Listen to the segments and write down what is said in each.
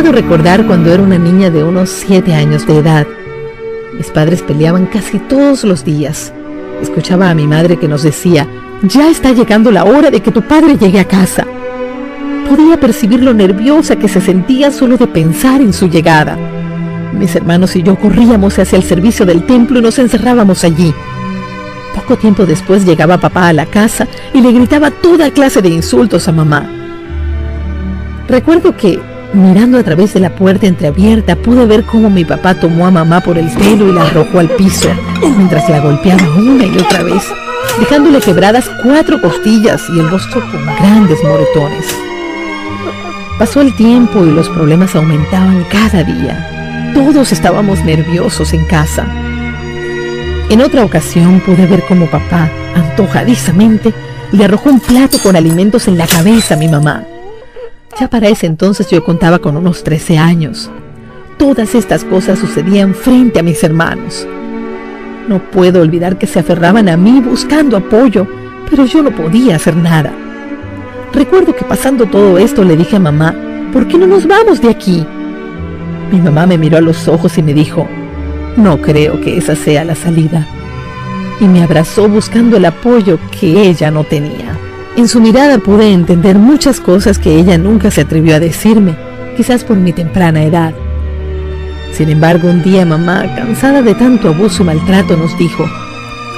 Puedo recordar cuando era una niña de unos 7 años de edad. Mis padres peleaban casi todos los días. Escuchaba a mi madre que nos decía: ya está llegando la hora de que tu padre llegue a casa. Podía percibir lo nerviosa que se sentía solo de pensar en su llegada. Mis hermanos y yo corríamos hacia el servicio del templo y nos encerrábamos allí. Poco tiempo después llegaba papá a la casa y le gritaba toda clase de insultos a mamá. Recuerdo que, mirando a través de la puerta entreabierta, pude ver cómo mi papá tomó a mamá por el pelo y la arrojó al piso, mientras la golpeaba una y otra vez, dejándole quebradas 4 costillas y el rostro con grandes moretones. Pasó el tiempo y los problemas aumentaban cada día. Todos estábamos nerviosos en casa. En otra ocasión pude ver cómo papá, antojadizamente, le arrojó un plato con alimentos en la cabeza a mi mamá. Ya para ese entonces yo contaba con unos 13 años. Todas estas cosas sucedían frente a mis hermanos. No puedo olvidar que se aferraban a mí buscando apoyo, pero yo no podía hacer nada. Recuerdo que pasando todo esto le dije a mamá: ¿por qué no nos vamos de aquí? Mi mamá me miró a los ojos y me dijo: no creo que esa sea la salida. Y me abrazó buscando el apoyo que ella no tenía. En su mirada pude entender muchas cosas que ella nunca se atrevió a decirme, quizás por mi temprana edad. Sin embargo, un día mamá, cansada de tanto abuso y maltrato, nos dijo: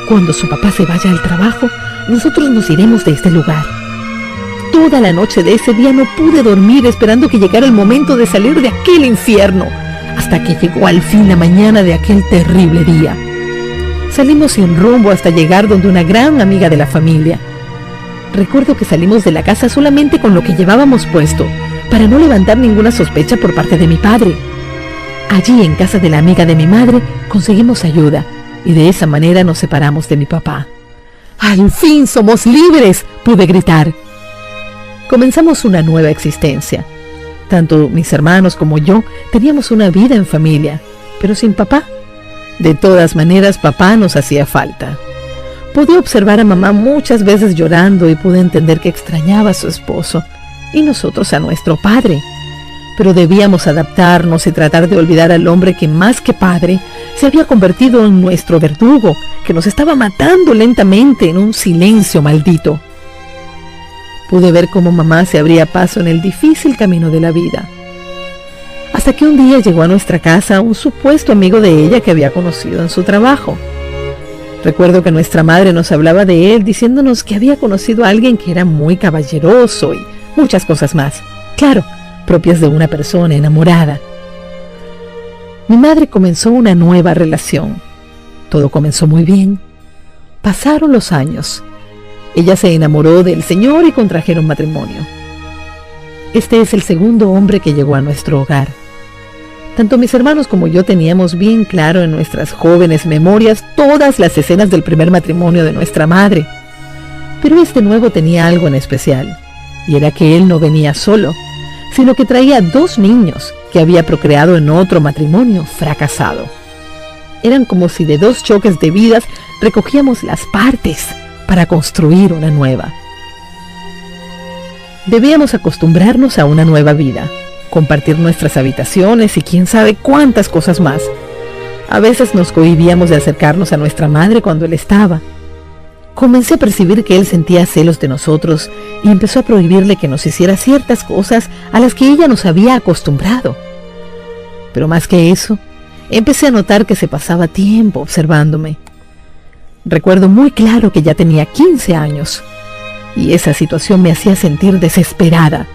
cuando su papá se vaya al trabajo, nosotros nos iremos de este lugar. Toda la noche de ese día no pude dormir esperando que llegara el momento de salir de aquel infierno, hasta que llegó al fin la mañana de aquel terrible día. Salimos sin rumbo hasta llegar donde una gran amiga de la familia. Recuerdo que salimos de la casa solamente con lo que llevábamos puesto, para no levantar ninguna sospecha por parte de mi padre. Allí, en casa de la amiga de mi madre, conseguimos ayuda, y de esa manera nos separamos de mi papá. ¡Al fin somos libres!, pude gritar. Comenzamos una nueva existencia. Tanto mis hermanos como yo teníamos una vida en familia, pero sin papá. De todas maneras, papá nos hacía falta. Pude observar a mamá muchas veces llorando y pude entender que extrañaba a su esposo y nosotros a nuestro padre. Pero debíamos adaptarnos y tratar de olvidar al hombre que, más que padre, se había convertido en nuestro verdugo, que nos estaba matando lentamente en un silencio maldito. Pude ver cómo mamá se abría paso en el difícil camino de la vida. Hasta que un día llegó a nuestra casa un supuesto amigo de ella que había conocido en su trabajo. Recuerdo que nuestra madre nos hablaba de él, diciéndonos que había conocido a alguien que era muy caballeroso y muchas cosas más. Claro, propias de una persona enamorada. Mi madre comenzó una nueva relación. Todo comenzó muy bien. Pasaron los años. Ella se enamoró del señor y contrajeron matrimonio. Este es el segundo hombre que llegó a nuestro hogar. Tanto mis hermanos como yo teníamos bien claro en nuestras jóvenes memorias todas las escenas del primer matrimonio de nuestra madre. Pero este nuevo tenía algo en especial, y era que él no venía solo, sino que traía 2 niños que había procreado en otro matrimonio fracasado. Eran como si de 2 choques de vidas recogíamos las partes para construir una nueva. Debíamos acostumbrarnos a una nueva vida, compartir nuestras habitaciones y quién sabe cuántas cosas más. A veces nos cohibíamos de acercarnos a nuestra madre cuando él estaba. Comencé a percibir que él sentía celos de nosotros y empezó a prohibirle que nos hiciera ciertas cosas a las que ella nos había acostumbrado. Pero más que eso, empecé a notar que se pasaba tiempo observándome. Recuerdo muy claro que ya tenía 15 años y esa situación me hacía sentir desesperada,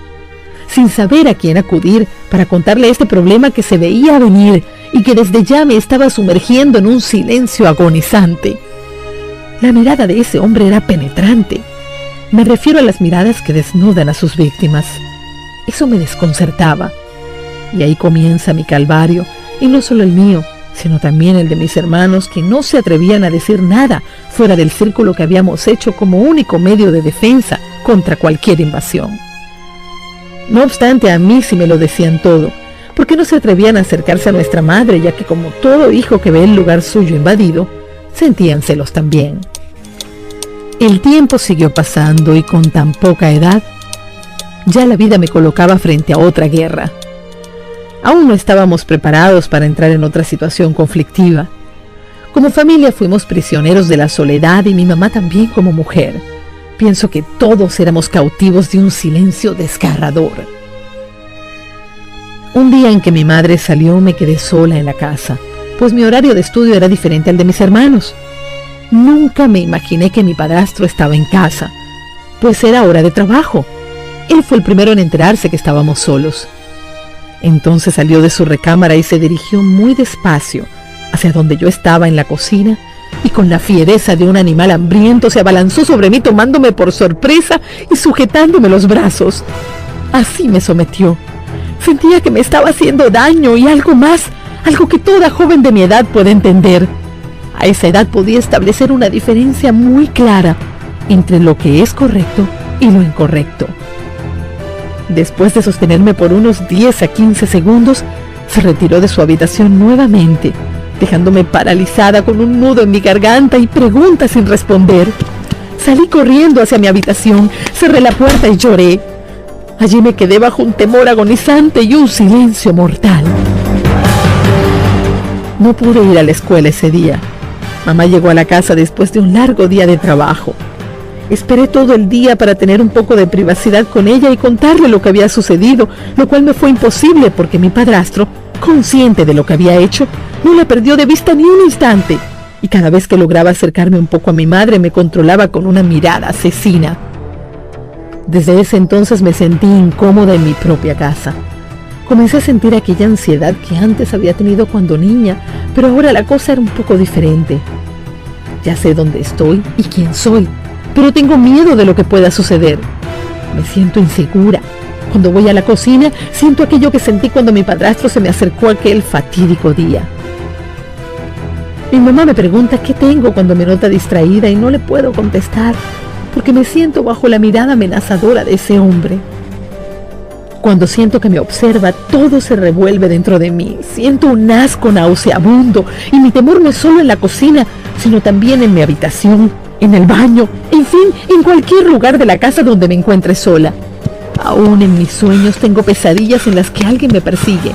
sin saber a quién acudir para contarle este problema que se veía venir y que desde ya me estaba sumergiendo en un silencio agonizante. La mirada de ese hombre era penetrante. Me refiero a las miradas que desnudan a sus víctimas. Eso me desconcertaba. Y ahí comienza mi calvario, y no solo el mío, sino también el de mis hermanos, que no se atrevían a decir nada fuera del círculo que habíamos hecho como único medio de defensa contra cualquier invasión. No obstante, a mí sí me lo decían todo, porque no se atrevían a acercarse a nuestra madre, ya que como todo hijo que ve el lugar suyo invadido, sentían celos también. El tiempo siguió pasando y con tan poca edad, ya la vida me colocaba frente a otra guerra. Aún no estábamos preparados para entrar en otra situación conflictiva. Como familia fuimos prisioneros de la soledad y mi mamá también como mujer. Pienso que todos éramos cautivos de un silencio desgarrador. Un día en que mi madre salió me quedé sola en la casa, pues mi horario de estudio era diferente al de mis hermanos. Nunca me imaginé que mi padrastro estaba en casa, pues era hora de trabajo. Él fue el primero en enterarse que estábamos solos. Entonces salió de su recámara y se dirigió muy despacio hacia donde yo estaba en la cocina y con la fiereza de un animal hambriento se abalanzó sobre mí tomándome por sorpresa y sujetándome los brazos. Así me sometió. Sentía que me estaba haciendo daño y algo más, algo que toda joven de mi edad puede entender. A esa edad podía establecer una diferencia muy clara entre lo que es correcto y lo incorrecto. Después de sostenerme por unos 10 a 15 segundos, se retiró de su habitación nuevamente, dejándome paralizada con un nudo en mi garganta y preguntas sin responder. Salí corriendo hacia mi habitación, cerré la puerta y lloré. Allí me quedé bajo un temor agonizante y un silencio mortal. No pude ir a la escuela ese día. Mamá llegó a la casa después de un largo día de trabajo. Esperé todo el día para tener un poco de privacidad con ella y contarle lo que había sucedido, lo cual me fue imposible porque mi padrastro, consciente de lo que había hecho, no la perdió de vista ni un instante, y cada vez que lograba acercarme un poco a mi madre me controlaba con una mirada asesina. Desde ese entonces me sentí incómoda en mi propia casa. Comencé a sentir aquella ansiedad que antes había tenido cuando niña, pero ahora la cosa era un poco diferente. Ya sé dónde estoy y quién soy, pero tengo miedo de lo que pueda suceder. Me siento insegura. Cuando voy a la cocina, siento aquello que sentí cuando mi padrastro se me acercó aquel fatídico día. Mi mamá me pregunta qué tengo cuando me nota distraída y no le puedo contestar, porque me siento bajo la mirada amenazadora de ese hombre. Cuando siento que me observa, todo se revuelve dentro de mí. Siento un asco nauseabundo y mi temor no es solo en la cocina, sino también en mi habitación, en el baño, en fin, en cualquier lugar de la casa donde me encuentre sola. Aún en mis sueños tengo pesadillas en las que alguien me persigue.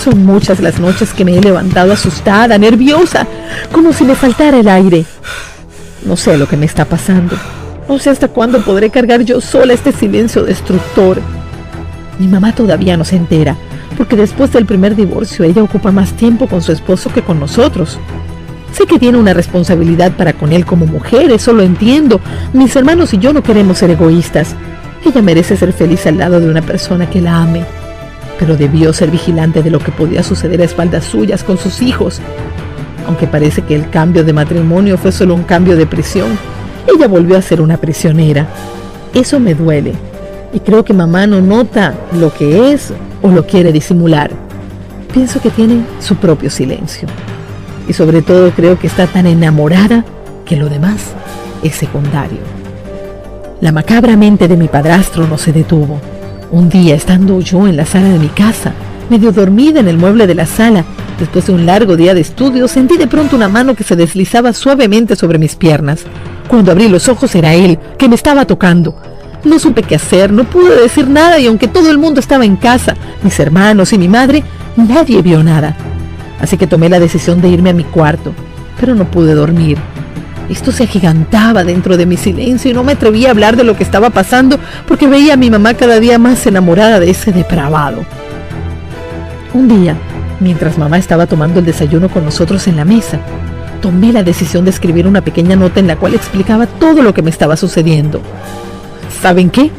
Son muchas las noches que me he levantado asustada, nerviosa, como si me faltara el aire. No sé lo que me está pasando. No sé hasta cuándo podré cargar yo sola este silencio destructor. Mi mamá todavía no se entera, porque después del primer divorcio ella ocupa más tiempo con su esposo que con nosotros. Sé que tiene una responsabilidad para con él como mujer, eso lo entiendo. Mis hermanos y yo no queremos ser egoístas. Ella merece ser feliz al lado de una persona que la ame, pero debió ser vigilante de lo que podía suceder a espaldas suyas con sus hijos. Aunque parece que el cambio de matrimonio fue solo un cambio de prisión, ella volvió a ser una prisionera. Eso me duele, y creo que mamá no nota lo que es o lo quiere disimular. Pienso que tiene su propio silencio, y sobre todo creo que está tan enamorada que lo demás es secundario. La macabra mente de mi padrastro no se detuvo. Un día, estando yo en la sala de mi casa, medio dormida en el mueble de la sala, después de un largo día de estudio, sentí de pronto una mano que se deslizaba suavemente sobre mis piernas. Cuando abrí los ojos era él, que me estaba tocando. No supe qué hacer, no pude decir nada y aunque todo el mundo estaba en casa, mis hermanos y mi madre, nadie vio nada. Así que tomé la decisión de irme a mi cuarto, pero no pude dormir. Esto se agigantaba dentro de mi silencio y no me atrevía a hablar de lo que estaba pasando porque veía a mi mamá cada día más enamorada de ese depravado. Un día, mientras mamá estaba tomando el desayuno con nosotros en la mesa, tomé la decisión de escribir una pequeña nota en la cual explicaba todo lo que me estaba sucediendo. ¿Saben qué?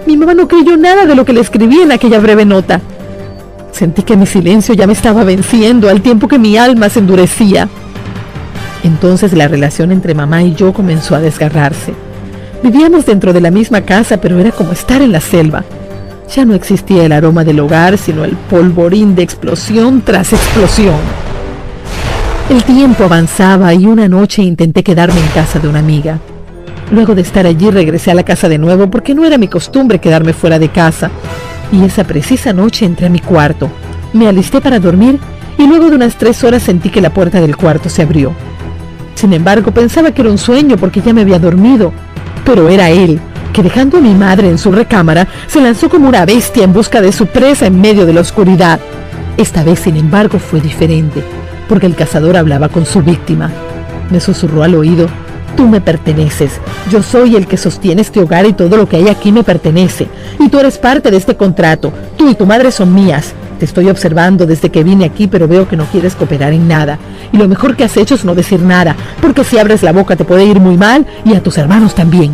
Mi mamá no creyó nada de lo que le escribí en aquella breve nota. Sentí que mi silencio ya me estaba venciendo al tiempo que mi alma se endurecía. Entonces la relación entre mamá y yo comenzó a desgarrarse. Vivíamos dentro de la misma casa, pero era como estar en la selva. Ya no existía el aroma del hogar, sino el polvorín de explosión tras explosión. El tiempo avanzaba y una noche intenté quedarme en casa de una amiga. Luego de estar allí regresé a la casa de nuevo porque no era mi costumbre quedarme fuera de casa. Y esa precisa noche entré a mi cuarto, me alisté para dormir y luego de unas 3 horas sentí que la puerta del cuarto se abrió. Sin embargo, pensaba que era un sueño porque ya me había dormido, pero era él, que dejando a mi madre en su recámara, se lanzó como una bestia en busca de su presa en medio de la oscuridad. Esta vez, sin embargo, fue diferente, porque el cazador hablaba con su víctima. Me susurró al oído: tú me perteneces, yo soy el que sostiene este hogar y todo lo que hay aquí me pertenece, y tú eres parte de este contrato, tú y tu madre son mías. Te estoy observando desde que vine aquí, pero veo que no quieres cooperar en nada, y lo mejor que has hecho es no decir nada, porque si abres la boca te puede ir muy mal, y a tus hermanos también.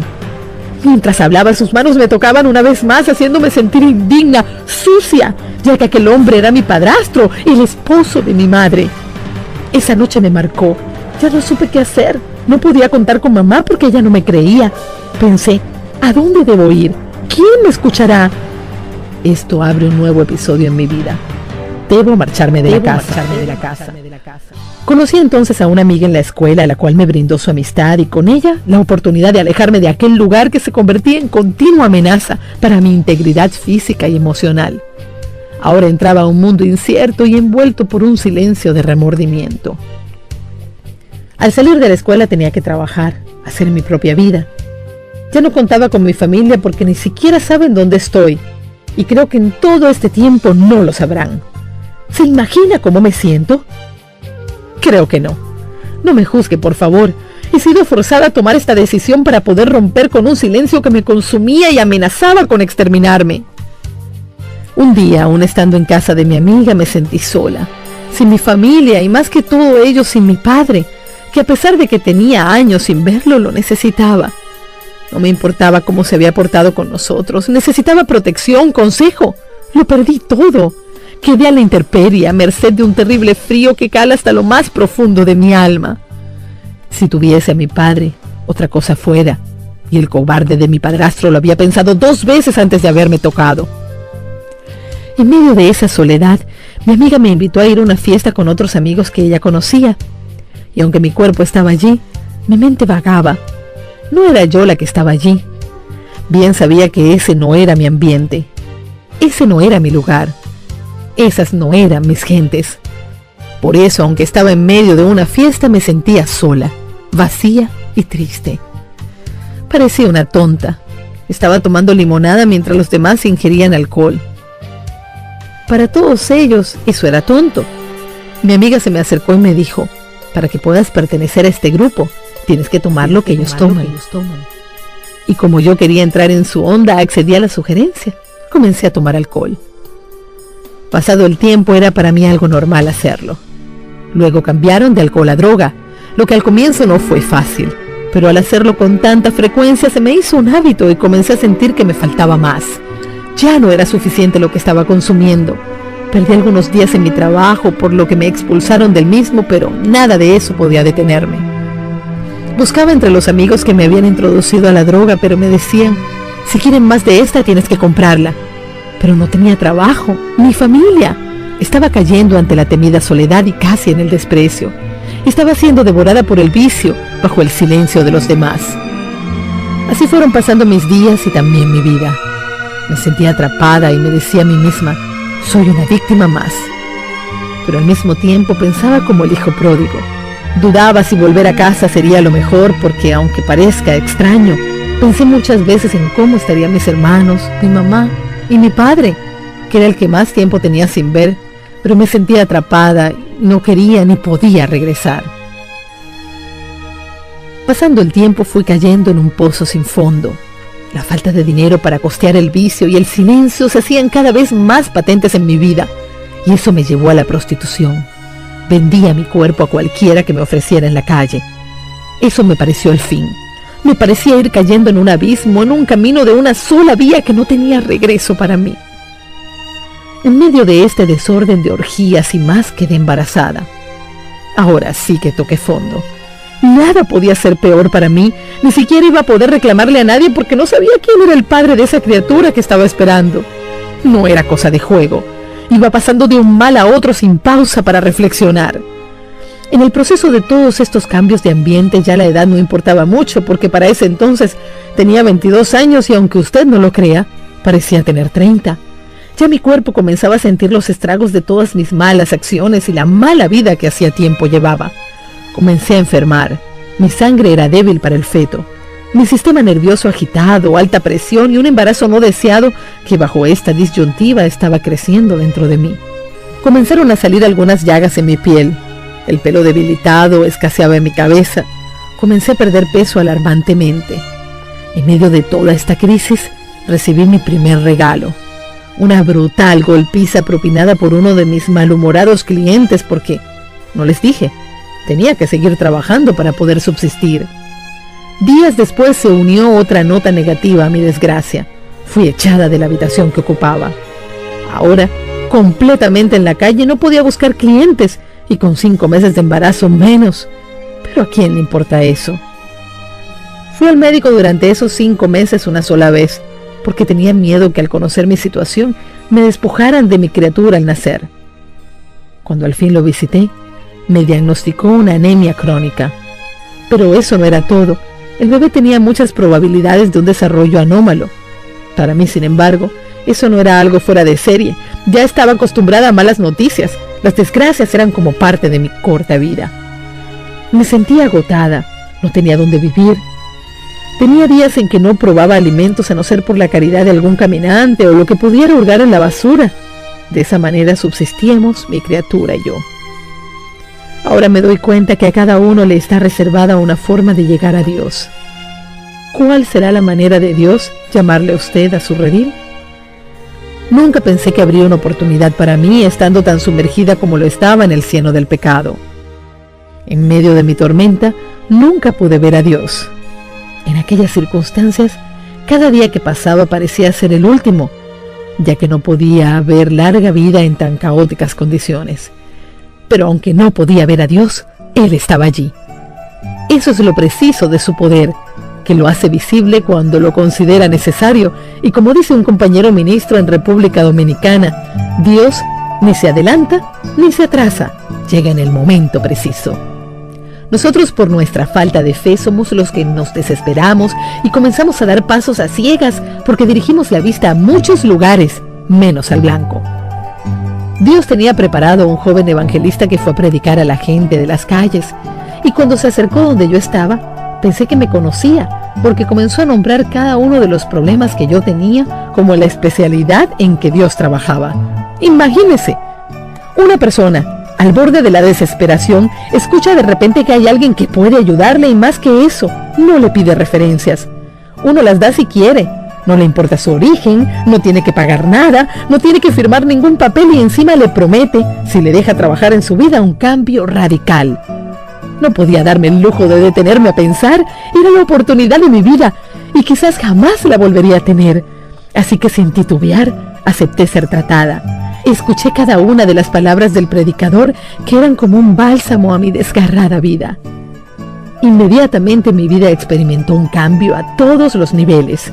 Mientras hablaba, sus manos me tocaban una vez más, haciéndome sentir indigna, sucia, ya que aquel hombre era mi padrastro, el esposo de mi madre. Esa noche me marcó. Ya no supe qué hacer. No podía contar con mamá porque ella no me creía. Pensé: ¿a dónde debo ir? ¿Quién me escuchará? Esto abre un nuevo episodio en mi vida. Debo marcharme de la casa. Conocí entonces a una amiga en la escuela, a la cual me brindó su amistad y con ella la oportunidad de alejarme de aquel lugar que se convertía en continua amenaza para mi integridad física y emocional. Ahora entraba a un mundo incierto y envuelto por un silencio de remordimiento. Al salir de la escuela tenía que trabajar, hacer mi propia vida. Ya no contaba con mi familia porque ni siquiera saben dónde estoy, y creo que en todo este tiempo no lo sabrán. ¿Se imagina cómo me siento? Creo que no. No me juzgue, por favor. He sido forzada a tomar esta decisión para poder romper con un silencio que me consumía y amenazaba con exterminarme. Un día, aún estando en casa de mi amiga, me sentí sola, sin mi familia y más que todo ello sin mi padre, que a pesar de que tenía años sin verlo, lo necesitaba. No me importaba cómo se había portado con nosotros, necesitaba protección, consejo. Lo perdí todo. Quedé a la intemperie, a merced de un terrible frío que cala hasta lo más profundo de mi alma. Si tuviese a mi padre, otra cosa fuera, y el cobarde de mi padrastro lo había pensado 2 veces antes de haberme tocado. En medio de esa soledad, mi amiga me invitó a ir a una fiesta con otros amigos que ella conocía, y aunque mi cuerpo estaba allí, mi mente vagaba. No era yo la que estaba allí. Bien sabía que ese no era mi ambiente, ese no era mi lugar. Esas no eran mis gentes. Por eso, aunque estaba en medio de una fiesta, me sentía sola, vacía y triste. Parecía una tonta. Estaba tomando limonada mientras los demás ingerían alcohol. Para todos ellos, eso era tonto. Mi amiga se me acercó y me dijo: para que puedas pertenecer a este grupo, tienes que tomar lo que ellos toman. Y como yo quería entrar en su onda, accedí a la sugerencia. Comencé a tomar alcohol. Pasado el tiempo, era para mí algo normal hacerlo. Luego cambiaron de alcohol a droga, lo que al comienzo no fue fácil, pero al hacerlo con tanta frecuencia se me hizo un hábito y comencé a sentir que me faltaba más. Ya no era suficiente lo que estaba consumiendo. Perdí algunos días en mi trabajo, por lo que me expulsaron del mismo, pero nada de eso podía detenerme. Buscaba entre los amigos que me habían introducido a la droga, pero me decían: si quieren más de esta, tienes que comprarla. Pero no tenía trabajo, ni familia. Estaba cayendo ante la temida soledad y casi en el desprecio. Estaba siendo devorada por el vicio, bajo el silencio de los demás. Así fueron pasando mis días y también mi vida. Me sentía atrapada y me decía a mí misma: soy una víctima más. Pero al mismo tiempo pensaba como el hijo pródigo. Dudaba si volver a casa sería lo mejor porque, aunque parezca extraño, pensé muchas veces en cómo estarían mis hermanos, mi mamá y mi padre, que era el que más tiempo tenía sin ver, pero me sentía atrapada, no quería ni podía regresar. Pasando el tiempo fui cayendo en un pozo sin fondo. La falta de dinero para costear el vicio y el silencio se hacían cada vez más patentes en mi vida, y eso me llevó a la prostitución. Vendía mi cuerpo a cualquiera que me ofreciera en la calle. Eso me pareció el fin. Me parecía ir cayendo en un abismo, en un camino de una sola vía que no tenía regreso para mí. En medio de este desorden de orgías y más quedé embarazada. Ahora sí que toqué fondo. Nada podía ser peor para mí, ni siquiera iba a poder reclamarle a nadie porque no sabía quién era el padre de esa criatura que estaba esperando. No era cosa de juego. Iba pasando de un mal a otro sin pausa para reflexionar. En el proceso de todos estos cambios de ambiente ya la edad no importaba mucho porque para ese entonces tenía 22 años y aunque usted no lo crea, parecía tener 30. Ya mi cuerpo comenzaba a sentir los estragos de todas mis malas acciones y la mala vida que hacía tiempo llevaba. Comencé a enfermar. Mi sangre era débil para el feto. mi sistema nervioso agitado, alta presión y un embarazo no deseado que bajo esta disyuntiva estaba creciendo dentro de mí. Comenzaron a salir algunas llagas en mi piel, el pelo debilitado escaseaba en mi cabeza, comencé a perder peso alarmantemente. En medio de toda esta crisis, recibí mi primer regalo, una brutal golpiza propinada por uno de mis malhumorados clientes porque, no les dije, tenía que seguir trabajando para poder subsistir. Días después se unió otra nota negativa a mi desgracia. Fui echada de la habitación que ocupaba. Ahora, completamente en la calle, no podía buscar clientes y con 5 meses de embarazo menos. Pero ¿a quién le importa eso? Fui al médico durante esos 5 meses una sola vez, porque tenía miedo que al conocer mi situación me despojaran de mi criatura al nacer. Cuando al fin lo visité, me diagnosticó una anemia crónica. Pero eso no era todo. El bebé tenía muchas probabilidades de un desarrollo anómalo. Para mí, sin embargo, eso no era algo fuera de serie. Ya estaba acostumbrada a malas noticias. Las desgracias eran como parte de mi corta vida. Me sentía agotada, no tenía dónde vivir. Tenía días en que no probaba alimentos a no ser por la caridad de algún caminante o lo que pudiera hurgar en la basura. De esa manera subsistíamos mi criatura y yo. Ahora me doy cuenta que a cada uno le está reservada una forma de llegar a Dios. ¿Cuál será la manera de Dios llamarle a usted a su redil? Nunca pensé que habría una oportunidad para mí estando tan sumergida como lo estaba en el cieno del pecado. En medio de mi tormenta, nunca pude ver a Dios. En aquellas circunstancias, cada día que pasaba parecía ser el último, ya que no podía haber larga vida en tan caóticas condiciones. Pero aunque no podía ver a Dios, Él estaba allí. Eso es lo preciso de su poder, que lo hace visible cuando lo considera necesario, y como dice un compañero ministro en República Dominicana, Dios ni se adelanta ni se atrasa, llega en el momento preciso. Nosotros, por nuestra falta de fe, somos los que nos desesperamos y comenzamos a dar pasos a ciegas porque dirigimos la vista a muchos lugares, menos al blanco. Dios tenía preparado a un joven evangelista que fue a predicar a la gente de las calles, y cuando se acercó donde yo estaba, pensé que me conocía, porque comenzó a nombrar cada uno de los problemas que yo tenía como la especialidad en que Dios trabajaba. Imagínese, una persona al borde de la desesperación escucha de repente que hay alguien que puede ayudarle y más que eso, no le pide referencias. Uno las da si quiere. No le importa su origen, no tiene que pagar nada, no tiene que firmar ningún papel y encima le promete, si le deja trabajar en su vida, un cambio radical. No podía darme el lujo de detenerme a pensar, era la oportunidad de mi vida y quizás jamás la volvería a tener. Así que sin titubear, acepté ser tratada. Escuché cada una de las palabras del predicador que eran como un bálsamo a mi desgarrada vida. Inmediatamente mi vida experimentó un cambio a todos los niveles.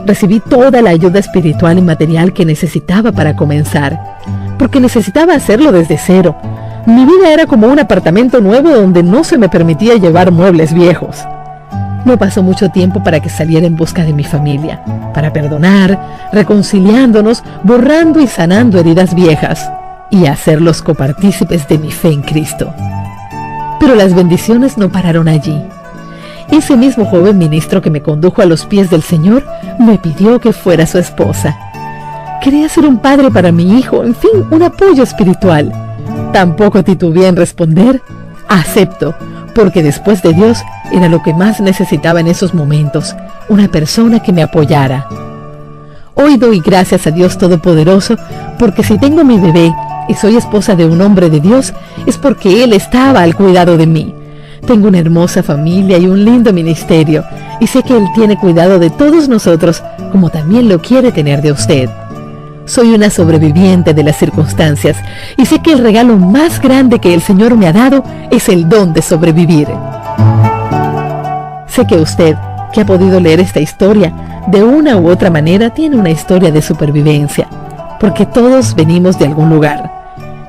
Recibí toda la ayuda espiritual y material que necesitaba para comenzar, porque necesitaba hacerlo desde cero. Mi vida era como un apartamento nuevo donde no se me permitía llevar muebles viejos. No pasó mucho tiempo para que saliera en busca de mi familia, para perdonar, reconciliándonos, borrando y sanando heridas viejas, y hacerlos copartícipes de mi fe en Cristo. Pero las bendiciones no pararon allí. Ese mismo joven ministro que me condujo a los pies del Señor me pidió que fuera su esposa. Quería ser un padre para mi hijo, en fin, un apoyo espiritual. Tampoco titubeé en responder, acepto, porque después de Dios era lo que más necesitaba en esos momentos, una persona que me apoyara. Hoy doy gracias a Dios Todopoderoso, porque si tengo mi bebé y soy esposa de un hombre de Dios, es porque Él estaba al cuidado de mí. Tengo una hermosa familia y un lindo ministerio, y sé que Él tiene cuidado de todos nosotros, como también lo quiere tener de usted. Soy una sobreviviente de las circunstancias, y sé que el regalo más grande que el Señor me ha dado es el don de sobrevivir. Sé que usted, que ha podido leer esta historia, de una u otra manera tiene una historia de supervivencia, porque todos venimos de algún lugar.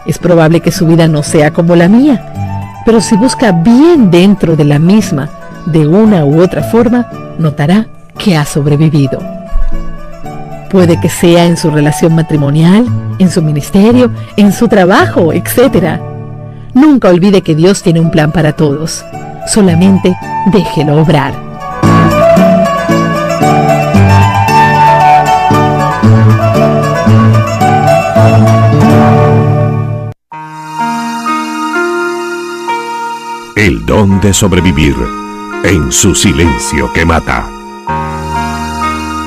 Es probable que su vida no sea como la mía, pero si busca bien dentro de la misma, de una u otra forma, notará que ha sobrevivido. Puede que sea en su relación matrimonial, en su ministerio, en su trabajo, etc. Nunca olvide que Dios tiene un plan para todos. Solamente déjelo obrar. don de sobrevivir en su silencio que mata.